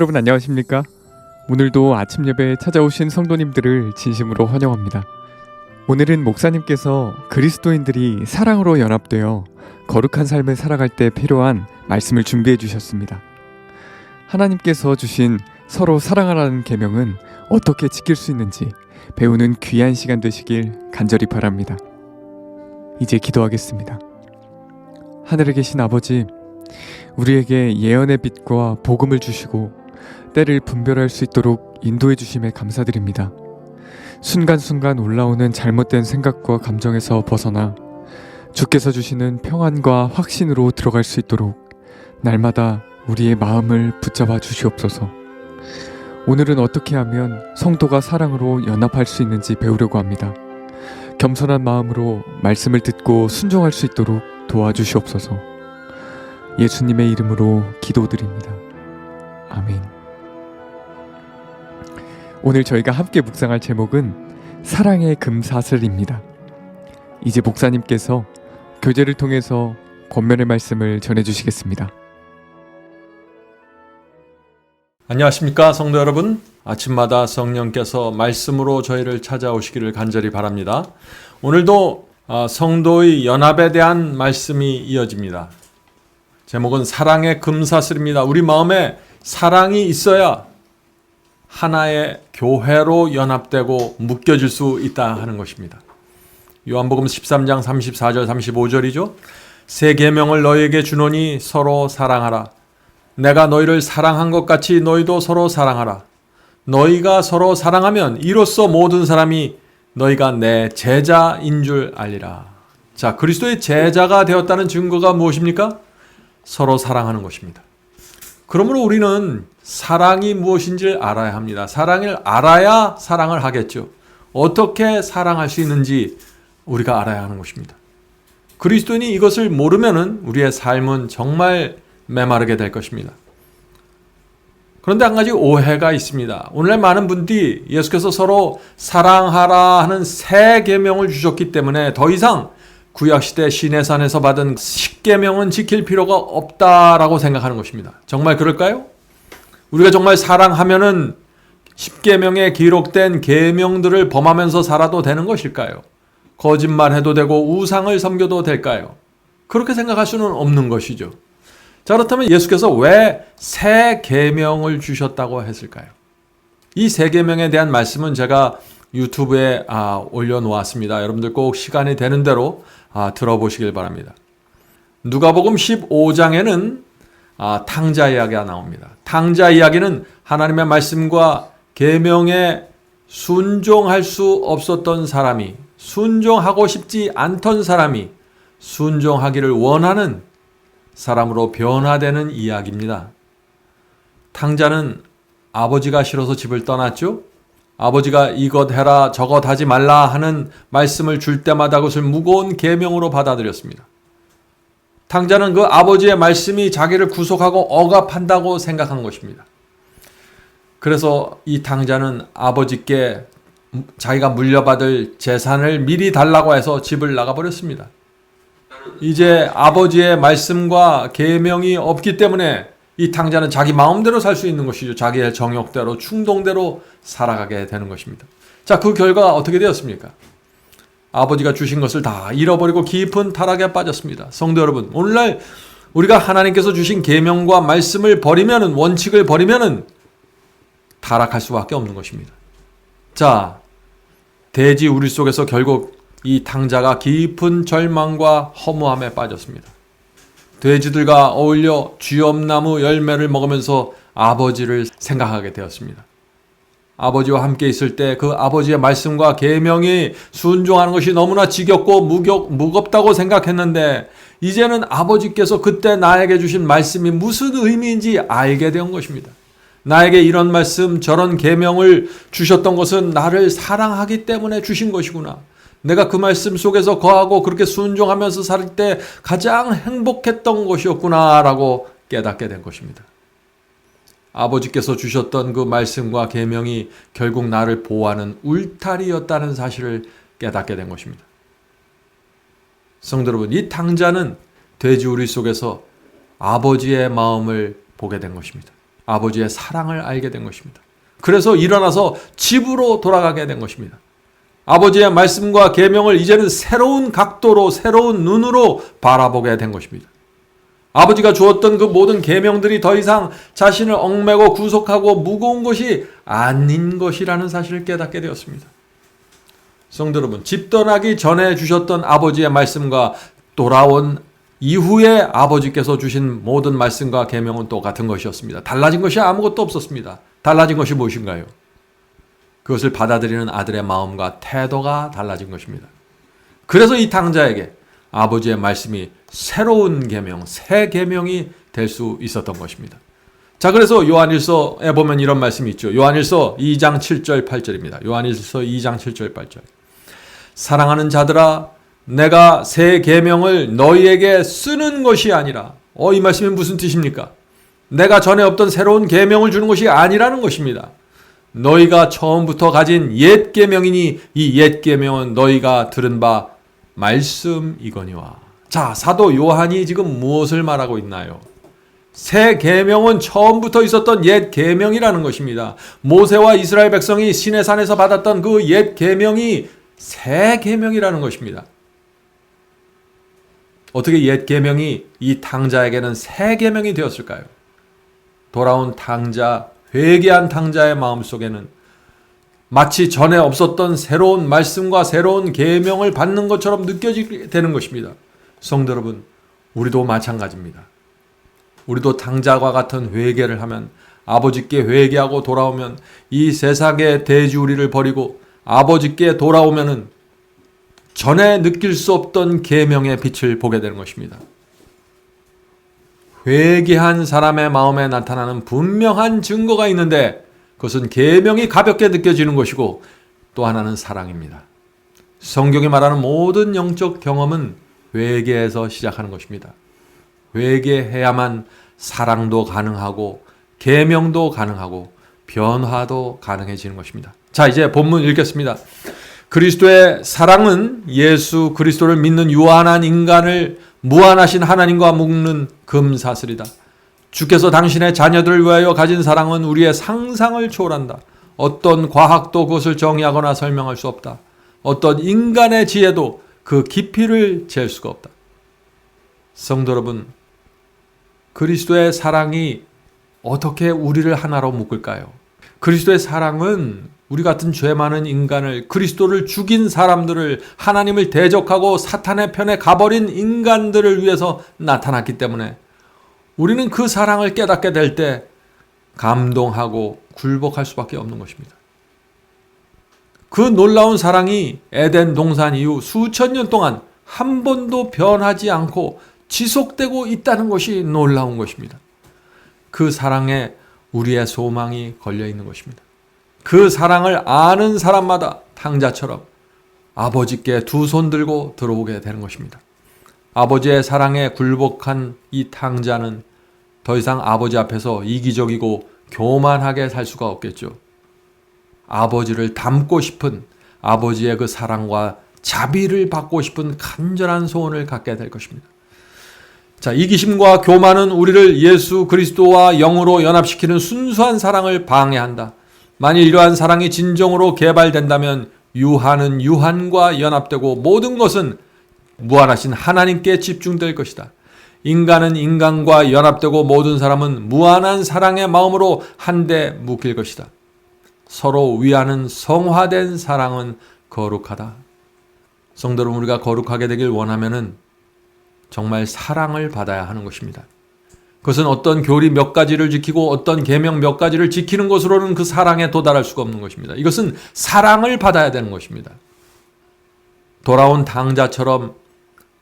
여러분 안녕하십니까? 오늘도 아침 예배에 찾아오신 성도님들을 진심으로 환영합니다. 오늘은 목사님께서 그리스도인들이 사랑으로 연합되어 거룩한 삶을 살아갈 때 필요한 말씀을 준비해 주셨습니다. 하나님께서 주신 서로 사랑하라는 계명은 어떻게 지킬 수 있는지 배우는 귀한 시간 되시길 간절히 바랍니다. 이제 기도하겠습니다. 하늘에 계신 아버지, 우리에게 예언의 빛과 복음을 주시고 때를 분별할 수 있도록 인도해 주심에 감사드립니다. 순간순간 올라오는 잘못된 생각과 감정에서 벗어나 주께서 주시는 평안과 확신으로 들어갈 수 있도록 날마다 우리의 마음을 붙잡아 주시옵소서. 오늘은 어떻게 하면 성도가 사랑으로 연합할 수 있는지 배우려고 합니다. 겸손한 마음으로 말씀을 듣고 순종할 수 있도록 도와주시옵소서. 예수님의 이름으로 기도드립니다. 아멘. 오늘 저희가 함께 묵상할 제목은 사랑의 금사슬입니다. 이제 목사님께서 교제를 통해서 권면의 말씀을 전해주시겠습니다. 안녕하십니까 성도 여러분. 아침마다 성령께서 말씀으로 저희를 찾아오시기를 간절히 바랍니다. 오늘도 성도의 연합에 대한 말씀이 이어집니다. 제목은 사랑의 금사슬입니다. 우리 마음에 사랑이 있어야 하나의 교회로 연합되고 묶여질 수 있다 하는 것입니다. 요한복음 13장 34절 35절이죠. 새 계명을 너희에게 주노니 서로 사랑하라. 내가 너희를 사랑한 것 같이 너희도 서로 사랑하라. 너희가 서로 사랑하면 이로써 모든 사람이 너희가 내 제자인 줄 알리라. 자, 그리스도의 제자가 되었다는 증거가 무엇입니까? 서로 사랑하는 것입니다. 그러므로 우리는 사랑이 무엇인지를 알아야 합니다. 사랑을 알아야 사랑을 하겠죠. 어떻게 사랑할 수 있는지 우리가 알아야 하는 것입니다. 그리스도인이 이것을 모르면 우리의 삶은 정말 메마르게 될 것입니다. 그런데 한 가지 오해가 있습니다. 오늘날 많은 분들이 예수께서 서로 사랑하라 하는 새 계명을 주셨기 때문에 더 이상 구약시대 시내산에서 받은 십계명은 지킬 필요가 없다라고 생각하는 것입니다. 정말 그럴까요? 우리가 정말 사랑하면은 십계명에 기록된 계명들을 범하면서 살아도 되는 것일까요? 거짓말해도 되고 우상을 섬겨도 될까요? 그렇게 생각할 수는 없는 것이죠. 자, 그렇다면 예수께서 왜 새 계명을 주셨다고 했을까요? 이 새 계명에 대한 말씀은 제가 유튜브에 올려놓았습니다. 여러분들 꼭 시간이 되는 대로 들어보시길 바랍니다. 누가복음 15장에는 탕자 이야기가 나옵니다. 탕자 이야기는 하나님의 말씀과 계명에 순종할 수 없었던 사람이, 순종하고 싶지 않던 사람이 순종하기를 원하는 사람으로 변화되는 이야기입니다. 탕자는 아버지가 싫어서 집을 떠났죠. 아버지가 이것 해라 저것 하지 말라 하는 말씀을 줄 때마다 그것을 무거운 계명으로 받아들였습니다. 탕자는 그 아버지의 말씀이 자기를 구속하고 억압한다고 생각한 것입니다. 그래서 이 탕자는 아버지께 자기가 물려받을 재산을 미리 달라고 해서 집을 나가버렸습니다. 이제 아버지의 말씀과 계명이 없기 때문에 이 탕자는 자기 마음대로 살 수 있는 것이죠. 자기의 정욕대로 충동대로 살아가게 되는 것입니다. 자, 그 결과 어떻게 되었습니까? 아버지가 주신 것을 다 잃어버리고 깊은 타락에 빠졌습니다. 성도 여러분, 오늘날 우리가 하나님께서 주신 계명과 말씀을 버리면은, 원칙을 버리면은 타락할 수밖에 없는 것입니다. 자, 돼지 우리 속에서 결국 이 탕자가 깊은 절망과 허무함에 빠졌습니다. 돼지들과 어울려 쥐엄나무 열매를 먹으면서 아버지를 생각하게 되었습니다. 아버지와 함께 있을 때 그 아버지의 말씀과 계명이 순종하는 것이 너무나 지겹고 무겁다고 생각했는데 이제는 아버지께서 그때 나에게 주신 말씀이 무슨 의미인지 알게 된 것입니다. 나에게 이런 말씀 저런 계명을 주셨던 것은 나를 사랑하기 때문에 주신 것이구나. 내가 그 말씀 속에서 거하고 그렇게 순종하면서 살 때 가장 행복했던 것이었구나 라고 깨닫게 된 것입니다. 아버지께서 주셨던 그 말씀과 계명이 결국 나를 보호하는 울타리였다는 사실을 깨닫게 된 것입니다. 성도 여러분, 이 탕자는 돼지우리 속에서 아버지의 마음을 보게 된 것입니다. 아버지의 사랑을 알게 된 것입니다. 그래서 일어나서 집으로 돌아가게 된 것입니다. 아버지의 말씀과 계명을 이제는 새로운 각도로 새로운 눈으로 바라보게 된 것입니다. 아버지가 주었던 그 모든 계명들이 더 이상 자신을 얽매고 구속하고 무거운 것이 아닌 것이라는 사실을 깨닫게 되었습니다. 성도 여러분, 집 떠나기 전에 주셨던 아버지의 말씀과 돌아온 이후에 아버지께서 주신 모든 말씀과 계명은 똑같은 것이었습니다. 달라진 것이 아무것도 없었습니다. 달라진 것이 무엇인가요? 그것을 받아들이는 아들의 마음과 태도가 달라진 것입니다. 그래서 이 탕자에게 아버지의 말씀이 새로운 계명, 새 계명이 될 수 있었던 것입니다. 자, 그래서 요한일서에 보면 이런 말씀이 있죠. 요한일서 2장 7절 8절입니다. 요한일서 2장 7절 8절. 사랑하는 자들아, 내가 새 계명을 너희에게 쓰는 것이 아니라, 이 말씀이 무슨 뜻입니까? 내가 전에 없던 새로운 계명을 주는 것이 아니라는 것입니다. 너희가 처음부터 가진 옛 계명이니 이 옛 계명은 너희가 들은 바 말씀이거니와. 자, 사도 요한이 지금 무엇을 말하고 있나요? 새 계명은 처음부터 있었던 옛 계명이라는 것입니다. 모세와 이스라엘 백성이 시내산에서 받았던 그 옛 계명이 새 계명이라는 것입니다. 어떻게 옛 계명이 이 탕자에게는 새 계명이 되었을까요? 돌아온 탕자, 회개한 탕자의 마음속에는 마치 전에 없었던 새로운 말씀과 새로운 계명을 받는 것처럼 느껴지게 되는 것입니다. 성도 여러분, 우리도 마찬가지입니다. 우리도 탕자와 같은 회개를 하면, 아버지께 회개하고 돌아오면, 이 세상의 대주우리를 버리고 아버지께 돌아오면은 전에 느낄 수 없던 계명의 빛을 보게 되는 것입니다. 회개한 사람의 마음에 나타나는 분명한 증거가 있는데 그것은 계명이 가볍게 느껴지는 것이고, 또 하나는 사랑입니다. 성경이 말하는 모든 영적 경험은 회개에서 시작하는 것입니다. 회개해야만 사랑도 가능하고 계명도 가능하고 변화도 가능해지는 것입니다. 자, 이제 본문 읽겠습니다. 그리스도의 사랑은 예수 그리스도를 믿는 유한한 인간을 무한하신 하나님과 묶는 금사슬이다. 주께서 당신의 자녀들을 위하여 가진 사랑은 우리의 상상을 초월한다. 어떤 과학도 그것을 정의하거나 설명할 수 없다. 어떤 인간의 지혜도 그 깊이를 잴 수가 없다. 성도 여러분, 그리스도의 사랑이 어떻게 우리를 하나로 묶을까요? 그리스도의 사랑은 우리 같은 죄 많은 인간을, 그리스도를 죽인 사람들을, 하나님을 대적하고 사탄의 편에 가버린 인간들을 위해서 나타났기 때문에 우리는 그 사랑을 깨닫게 될 때 감동하고 굴복할 수밖에 없는 것입니다. 그 놀라운 사랑이 에덴 동산 이후 수천 년 동안 한 번도 변하지 않고 지속되고 있다는 것이 놀라운 것입니다. 그 사랑에 우리의 소망이 걸려 있는 것입니다. 그 사랑을 아는 사람마다 탕자처럼 아버지께 두 손 들고 들어오게 되는 것입니다. 아버지의 사랑에 굴복한 이 탕자는 더 이상 아버지 앞에서 이기적이고 교만하게 살 수가 없겠죠. 아버지를 닮고 싶은, 아버지의 그 사랑과 자비를 받고 싶은 간절한 소원을 갖게 될 것입니다. 자, 이기심과 교만은 우리를 예수 그리스도와 영으로 연합시키는 순수한 사랑을 방해한다. 만일 이러한 사랑이 진정으로 개발된다면 유한은 유한과 연합되고 모든 것은 무한하신 하나님께 집중될 것이다. 인간은 인간과 연합되고 모든 사람은 무한한 사랑의 마음으로 한데 묶일 것이다. 서로 위하는 성화된 사랑은 거룩하다. 성도 여러분, 우리가 거룩하게 되길 원하면은 정말 사랑을 받아야 하는 것입니다. 그것은 어떤 교리 몇 가지를 지키고 어떤 계명 몇 가지를 지키는 것으로는 그 사랑에 도달할 수가 없는 것입니다. 이것은 사랑을 받아야 되는 것입니다. 돌아온 탕자처럼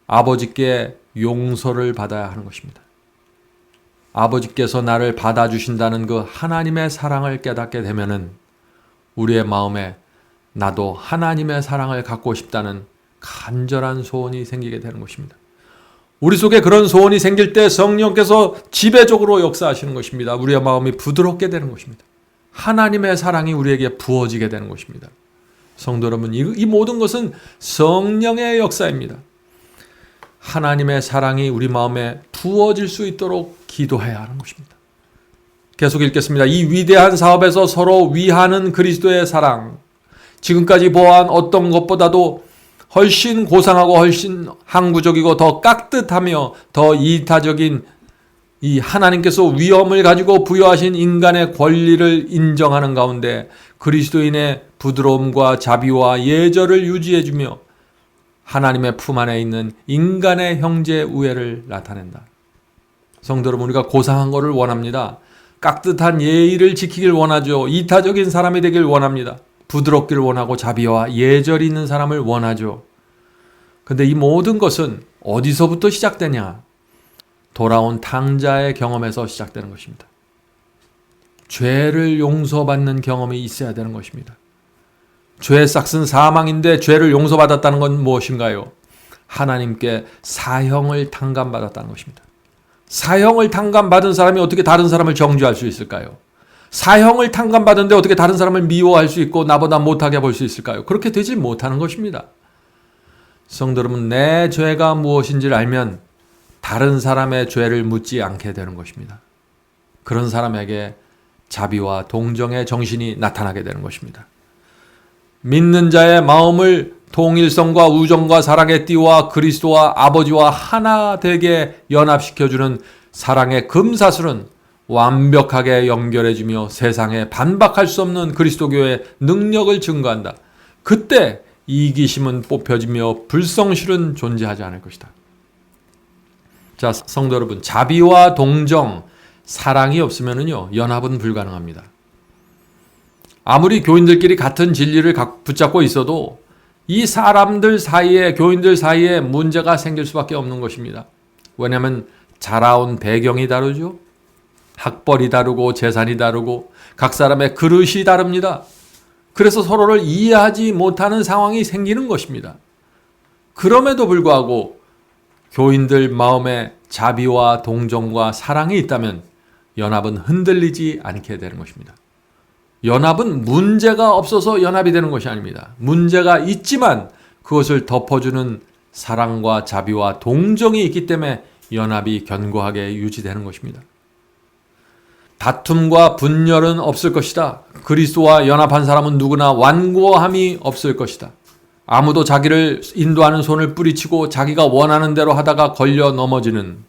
아버지께 용서를 받아야 하는 것입니다. 아버지께서 나를 받아주신다는 그 하나님의 사랑을 깨닫게 되면은 우리의 마음에 나도 하나님의 사랑을 갖고 싶다는 간절한 소원이 생기게 되는 것입니다. 우리 속에 그런 소원이 생길 때 성령께서 지배적으로 역사하시는 것입니다. 우리의 마음이 부드럽게 되는 것입니다. 하나님의 사랑이 우리에게 부어지게 되는 것입니다. 성도 여러분, 이 모든 것은 성령의 역사입니다. 하나님의 사랑이 우리 마음에 부어질 수 있도록 기도해야 하는 것입니다. 계속 읽겠습니다. 이 위대한 사업에서 서로 위하는 그리스도의 사랑, 지금까지 보아한 어떤 것보다도 훨씬 고상하고 훨씬 항구적이고 더 깍듯하며 더 이타적인 이 하나님께서 위엄을 가지고 부여하신 인간의 권리를 인정하는 가운데 그리스도인의 부드러움과 자비와 예절을 유지해주며 하나님의 품 안에 있는 인간의 형제 우애를 나타낸다. 성도 여러분, 우리가 고상한 것을 원합니다. 깍듯한 예의를 지키길 원하죠. 이타적인 사람이 되길 원합니다. 부드럽기를 원하고 자비와 예절이 있는 사람을 원하죠. 근데 이 모든 것은 어디서부터 시작되냐? 돌아온 탕자의 경험에서 시작되는 것입니다. 죄를 용서받는 경험이 있어야 되는 것입니다. 죄의 싹은 사망인데 죄를 용서받았다는 건 무엇인가요? 하나님께 사형을 탕감받았다는 것입니다. 사형을 탕감받은 사람이 어떻게 다른 사람을 정죄할 수 있을까요? 사형을 탕감받은데 어떻게 다른 사람을 미워할 수 있고 나보다 못하게 볼 수 있을까요? 그렇게 되지 못하는 것입니다. 성도 여러분, 내 죄가 무엇인지를 알면 다른 사람의 죄를 묻지 않게 되는 것입니다. 그런 사람에게 자비와 동정의 정신이 나타나게 되는 것입니다. 믿는 자의 마음을 통일성과 우정과 사랑의 띠와 그리스도와 아버지와 하나 되게 연합시켜주는 사랑의 금사슬은 완벽하게 연결해주며 세상에 반박할 수 없는 그리스도교의 능력을 증거한다. 그때 이기심은 뽑혀지며 불성실은 존재하지 않을 것이다. 자, 성도 여러분, 자비와 동정, 사랑이 없으면요 연합은 불가능합니다. 아무리 교인들끼리 같은 진리를 붙잡고 있어도 이 사람들 사이에, 교인들 사이에 문제가 생길 수밖에 없는 것입니다. 왜냐하면 자라온 배경이 다르죠. 학벌이 다르고 재산이 다르고 각 사람의 그릇이 다릅니다. 그래서 서로를 이해하지 못하는 상황이 생기는 것입니다. 그럼에도 불구하고 교인들 마음에 자비와 동정과 사랑이 있다면 연합은 흔들리지 않게 되는 것입니다. 연합은 문제가 없어서 연합이 되는 것이 아닙니다. 문제가 있지만 그것을 덮어주는 사랑과 자비와 동정이 있기 때문에 연합이 견고하게 유지되는 것입니다. 다툼과 분열은 없을 것이다. 그리스도와 연합한 사람은 누구나 완고함이 없을 것이다. 아무도 자기를 인도하는 손을 뿌리치고 자기가 원하는 대로 하다가 걸려 넘어지는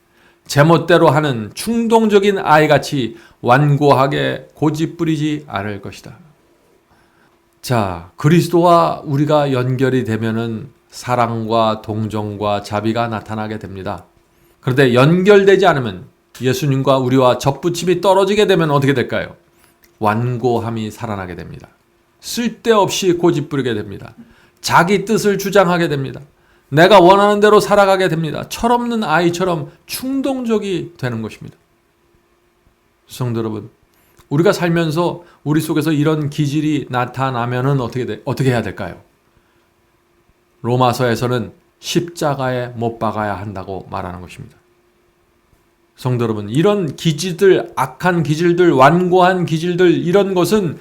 제멋대로 하는 충동적인 아이같이 완고하게 고집부리지 않을 것이다. 자, 그리스도와 우리가 연결이 되면은 사랑과 동정과 자비가 나타나게 됩니다. 그런데 연결되지 않으면 예수님과 우리와 접붙임이 떨어지게 되면 어떻게 될까요? 완고함이 살아나게 됩니다. 쓸데없이 고집부리게 됩니다. 자기 뜻을 주장하게 됩니다. 내가 원하는 대로 살아가게 됩니다. 철없는 아이처럼 충동적이 되는 것입니다. 성도 여러분, 우리가 살면서 우리 속에서 이런 기질이 나타나면은 어떻게 해야 될까요? 로마서에서는 십자가에 못 박아야 한다고 말하는 것입니다. 성도 여러분, 이런 기질들, 악한 기질들, 완고한 기질들, 이런 것은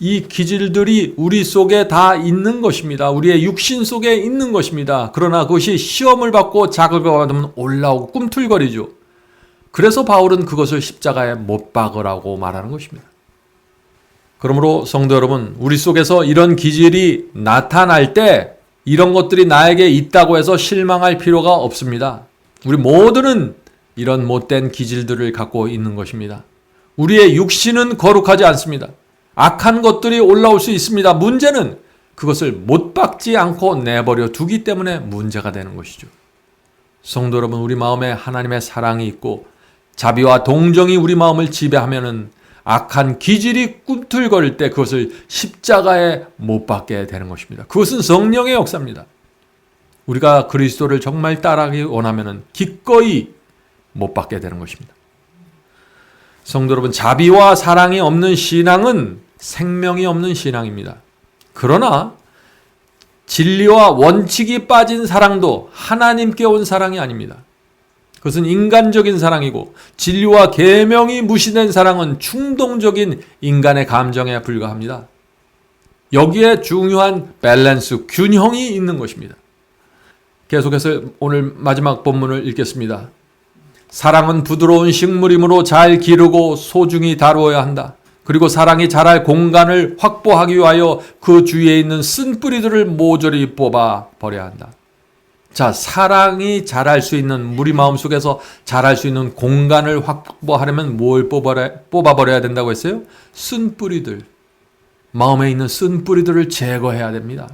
이 기질들이 우리 속에 다 있는 것입니다. 우리의 육신 속에 있는 것입니다. 그러나 그것이 시험을 받고 자극을 받으면 올라오고 꿈틀거리죠. 그래서 바울은 그것을 십자가에 못 박으라고 말하는 것입니다. 그러므로 성도 여러분, 우리 속에서 이런 기질이 나타날 때 이런 것들이 나에게 있다고 해서 실망할 필요가 없습니다. 우리 모두는 이런 못된 기질들을 갖고 있는 것입니다. 우리의 육신은 거룩하지 않습니다. 악한 것들이 올라올 수 있습니다. 문제는 그것을 못 박지 않고 내버려 두기 때문에 문제가 되는 것이죠. 성도 여러분, 우리 마음에 하나님의 사랑이 있고 자비와 동정이 우리 마음을 지배하면은 악한 기질이 꿈틀거릴 때 그것을 십자가에 못 박게 되는 것입니다. 그것은 성령의 역사입니다. 우리가 그리스도를 정말 따라가기 원하면은 기꺼이 못 박게 되는 것입니다. 성도 여러분, 자비와 사랑이 없는 신앙은 생명이 없는 신앙입니다. 그러나 진리와 원칙이 빠진 사랑도 하나님께 온 사랑이 아닙니다. 그것은 인간적인 사랑이고 진리와 계명이 무시된 사랑은 충동적인 인간의 감정에 불과합니다. 여기에 중요한 밸런스, 균형이 있는 것입니다. 계속해서 오늘 마지막 본문을 읽겠습니다. 사랑은 부드러운 식물이므로 잘 기르고 소중히 다루어야 한다. 그리고 사랑이 자랄 공간을 확보하기 위하여 그 주위에 있는 쓴뿌리들을 모조리 뽑아 버려야 한다. 자, 사랑이 자랄 수 있는, 우리 마음속에서 자랄 수 있는 공간을 확보하려면 뭘 뽑아버려야 된다고 했어요? 쓴뿌리들. 마음에 있는 쓴뿌리들을 제거해야 됩니다.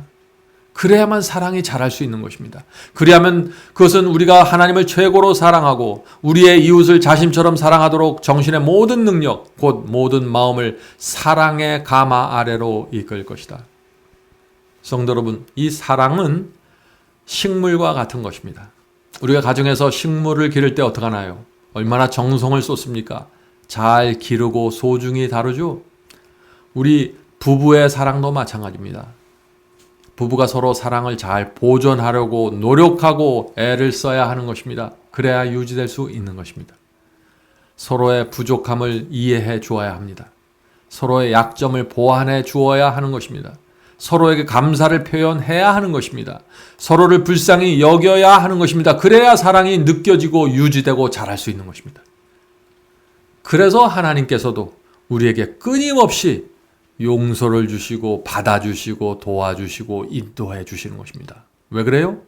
그래야만 사랑이 자랄 수 있는 것입니다. 그래야만 그것은 우리가 하나님을 최고로 사랑하고 우리의 이웃을 자신처럼 사랑하도록 정신의 모든 능력, 곧 모든 마음을 사랑의 가마 아래로 이끌 것이다. 성도 여러분, 이 사랑은 식물과 같은 것입니다. 우리가 가정에서 식물을 기를 때 어떻게 하나요? 얼마나 정성을 쏟습니까? 잘 기르고 소중히 다루죠? 우리 부부의 사랑도 마찬가지입니다. 부부가 서로 사랑을 잘 보존하려고 노력하고 애를 써야 하는 것입니다. 그래야 유지될 수 있는 것입니다. 서로의 부족함을 이해해 주어야 합니다. 서로의 약점을 보완해 주어야 하는 것입니다. 서로에게 감사를 표현해야 하는 것입니다. 서로를 불쌍히 여겨야 하는 것입니다. 그래야 사랑이 느껴지고 유지되고 자랄 수 있는 것입니다. 그래서 하나님께서도 우리에게 끊임없이 용서를 주시고 받아주시고 도와주시고 인도해 주시는 것입니다. 왜 그래요?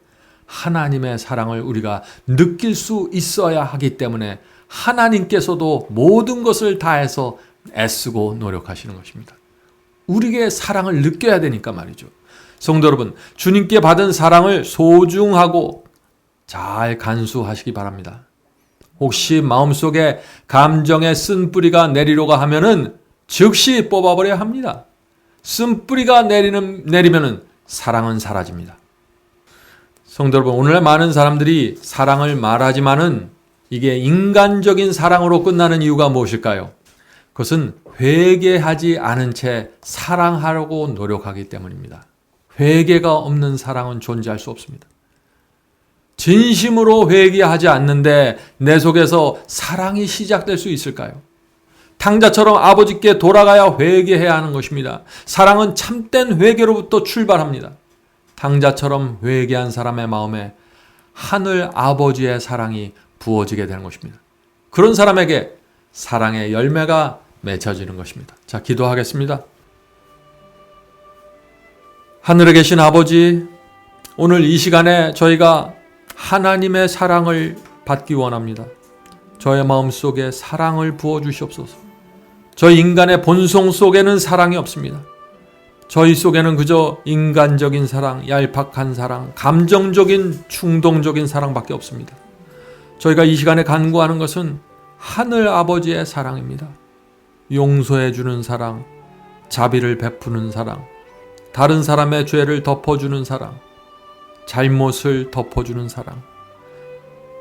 하나님의 사랑을 우리가 느낄 수 있어야 하기 때문에 하나님께서도 모든 것을 다해서 애쓰고 노력하시는 것입니다. 우리에게 사랑을 느껴야 되니까 말이죠. 성도 여러분, 주님께 받은 사랑을 소중하고 잘 간수하시기 바랍니다. 혹시 마음속에 감정의 쓴뿌리가 내리려고 하면은 즉시 뽑아버려야 합니다. 쓴뿌리가 내리면은 사랑은 사라집니다. 성도 여러분, 오늘날 많은 사람들이 사랑을 말하지만은 이게 인간적인 사랑으로 끝나는 이유가 무엇일까요? 그것은 회개하지 않은 채 사랑하려고 노력하기 때문입니다. 회개가 없는 사랑은 존재할 수 없습니다. 진심으로 회개하지 않는데 내 속에서 사랑이 시작될 수 있을까요? 탕자처럼 아버지께 돌아가야 회개해야 하는 것입니다. 사랑은 참된 회개로부터 출발합니다. 탕자처럼 회개한 사람의 마음에 하늘 아버지의 사랑이 부어지게 되는 것입니다. 그런 사람에게 사랑의 열매가 맺혀지는 것입니다. 자, 기도하겠습니다. 하늘에 계신 아버지, 오늘 이 시간에 저희가 하나님의 사랑을 받기 원합니다. 저의 마음속에 사랑을 부어주시옵소서. 저희 인간의 본성 속에는 사랑이 없습니다. 저희 속에는 그저 인간적인 사랑, 얄팍한 사랑, 감정적인 충동적인 사랑밖에 없습니다. 저희가 이 시간에 간구하는 것은 하늘 아버지의 사랑입니다. 용서해 주는 사랑, 자비를 베푸는 사랑, 다른 사람의 죄를 덮어주는 사랑, 잘못을 덮어주는 사랑.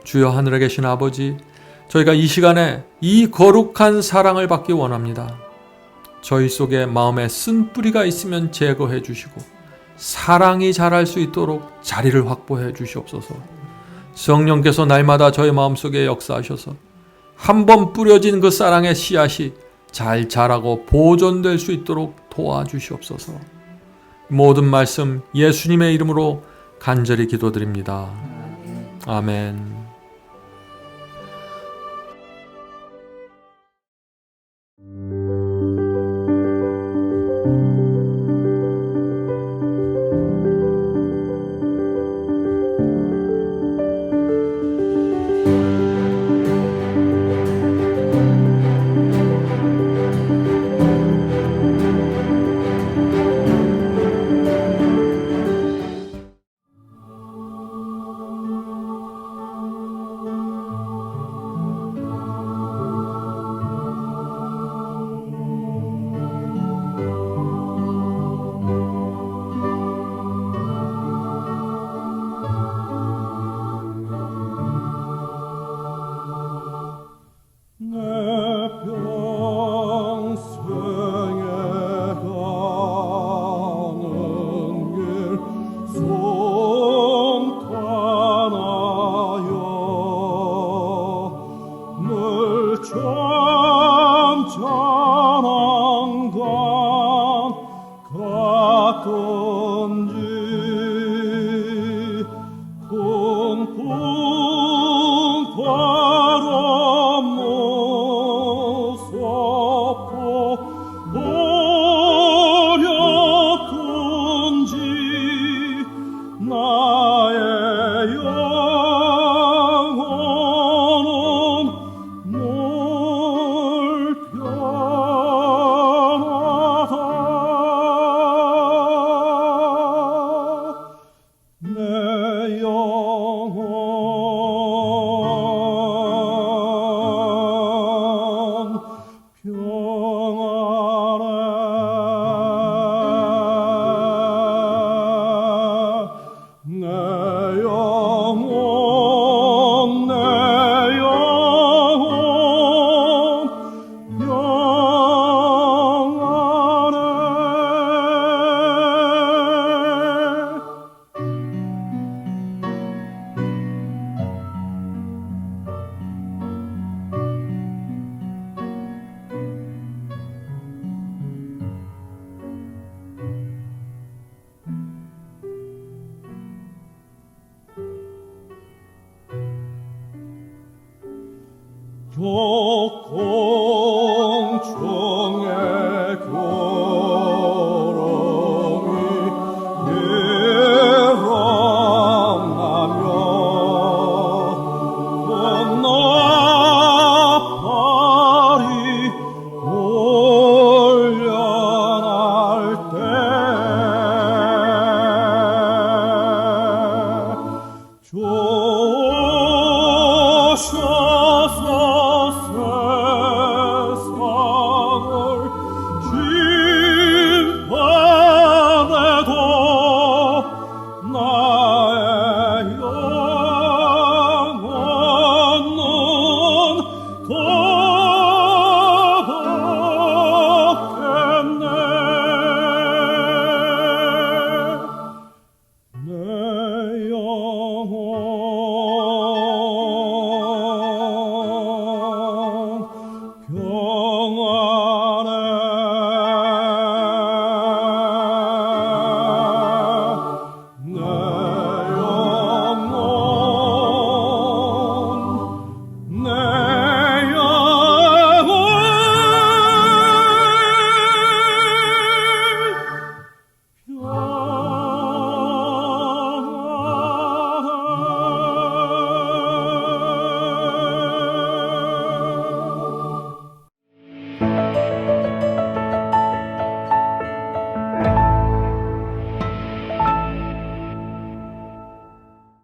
주여 하늘에 계신 아버지, 저희가 이 시간에 이 거룩한 사랑을 받기 원합니다. 저희 속에 마음에 쓴뿌리가 있으면 제거해 주시고 사랑이 자랄 수 있도록 자리를 확보해 주시옵소서. 성령께서 날마다 저희 마음속에 역사하셔서 한번 뿌려진 그 사랑의 씨앗이 잘 자라고 보존될 수 있도록 도와주시옵소서. 모든 말씀 예수님의 이름으로 간절히 기도드립니다. 아멘.